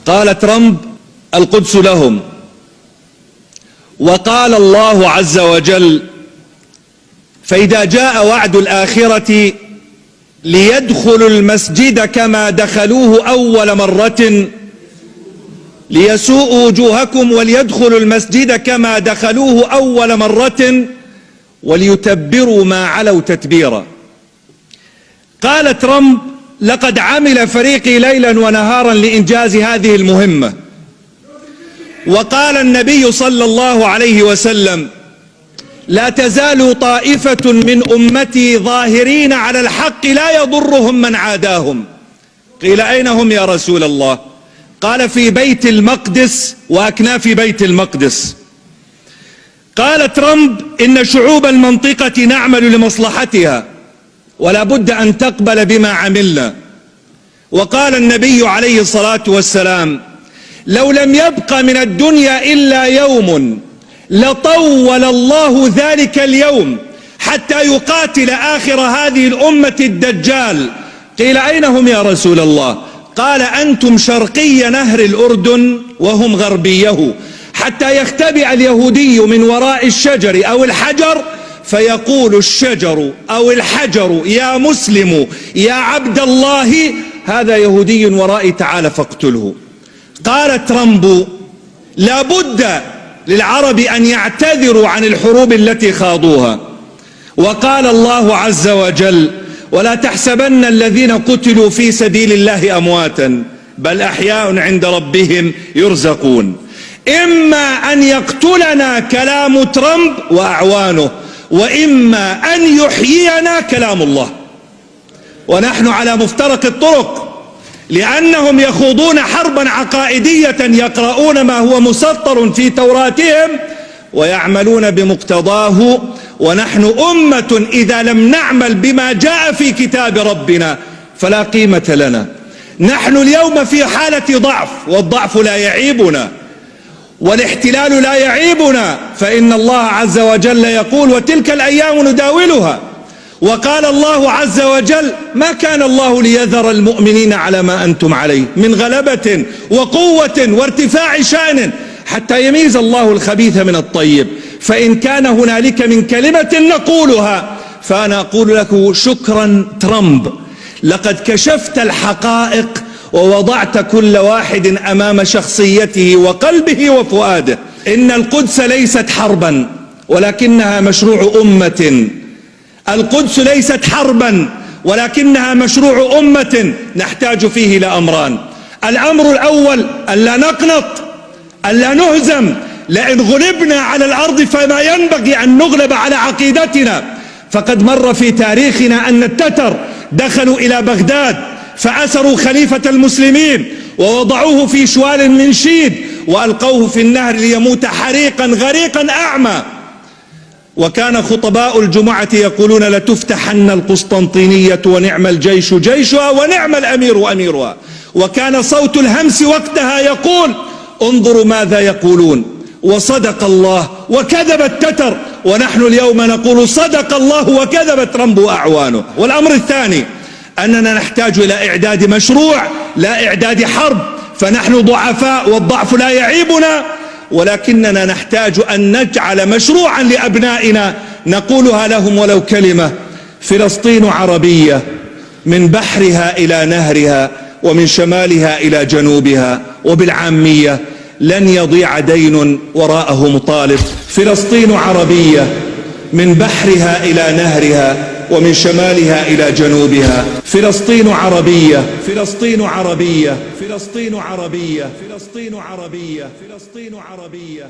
قال ترامب: القدس لهم. وقال الله عز وجل: فإذا جاء وعد الآخرة ليدخلوا المسجد كما دخلوه أول مرة ليسوءوا وجوهكم وليدخلوا المسجد كما دخلوه أول مرة وليتبروا ما علوا تتبيرا. قال ترامب: لقد عمل فريقي ليلا ونهارا لإنجاز هذه المهمة. وقال النبي صلى الله عليه وسلم: لا تزال طائفة من أمتي ظاهرين على الحق لا يضرهم من عاداهم. قيل: أين هم يا رسول الله؟ قال: في بيت المقدس وأكناف بيت المقدس. قال ترامب: إن شعوب المنطقة نعمل لمصلحتها ولا بد أن تقبل بما عملنا. وقال النبي عليه الصلاة والسلام: لو لم يبق من الدنيا إلا يوم لطول الله ذلك اليوم حتى يقاتل آخر هذه الأمة الدجال. قيل: أين هم يا رسول الله؟ قال: أنتم شرقي نهر الأردن وهم غربيه، حتى يختبئ اليهودي من وراء الشجر أو الحجر فيقول الشجر أو الحجر: يا مسلم يا عبد الله، هذا يهودي ورائي، تعال فاقتله. قال ترامب: لا بد للعرب أن يعتذروا عن الحروب التي خاضوها. وقال الله عز وجل: ولا تحسبن الذين قتلوا في سبيل الله أمواتا بل أحياء عند ربهم يرزقون. إما أن يقتلنا كلام ترامب وأعوانه، وإما أن يحيينا كلام الله. ونحن على مفترق الطرق، لأنهم يخوضون حربا عقائدية يقرؤون ما هو مسطر في توراتهم ويعملون بمقتضاه، ونحن أمة إذا لم نعمل بما جاء في كتاب ربنا فلا قيمة لنا. نحن اليوم في حالة ضعف، والضعف لا يعيبنا والاحتلال لا يعيبنا، فإن الله عز وجل يقول: وتلك الأيام نداولها. وقال الله عز وجل: ما كان الله ليذر المؤمنين على ما أنتم عليه من غلبة وقوة وارتفاع شأن حتى يميز الله الخبيث من الطيب. فإن كان هنالك من كلمة نقولها فأنا أقول لك: شكرا ترامب، لقد كشفت الحقائق ووضعت كل واحد أمام شخصيته وقلبه وفؤاده. إن القدس ليست حربا ولكنها مشروع أمة. القدس ليست حربا ولكنها مشروع أمة نحتاج فيه إلى أمران. الأمر الأول: ألا نقنط، ألا نهزم. لئن غلبنا على الأرض فما ينبغي أن نغلب على عقيدتنا. فقد مر في تاريخنا أن التتر دخلوا إلى بغداد فأسروا خليفة المسلمين ووضعوه في شوال من شيد وألقوه في النهر ليموت حريقا غريقا أعمى. وكان خطباء الجمعة يقولون: لتفتحن القسطنطينية ونعم الجيش جيشها ونعم الأمير أميرها. وكان صوت الهمس وقتها يقول: انظروا ماذا يقولون. وصدق الله وكذب التتر، ونحن اليوم نقول: صدق الله وكذب ترامب وأعوانه. والأمر الثاني: أننا نحتاج إلى إعداد مشروع لا إعداد حرب. فنحن ضعفاء والضعف لا يعيبنا، ولكننا نحتاج أن نجعل مشروعا لأبنائنا نقولها لهم ولو كلمة: فلسطين عربية من بحرها إلى نهرها ومن شمالها إلى جنوبها، وبالعامية: لن يضيع دين وراءه مطالب. فلسطين عربية من بحرها إلى نهرها ومن شمالها إلى جنوبها. فلسطين عربية، فلسطين عربية، فلسطين عربية، فلسطين عربية، فلسطين عربية.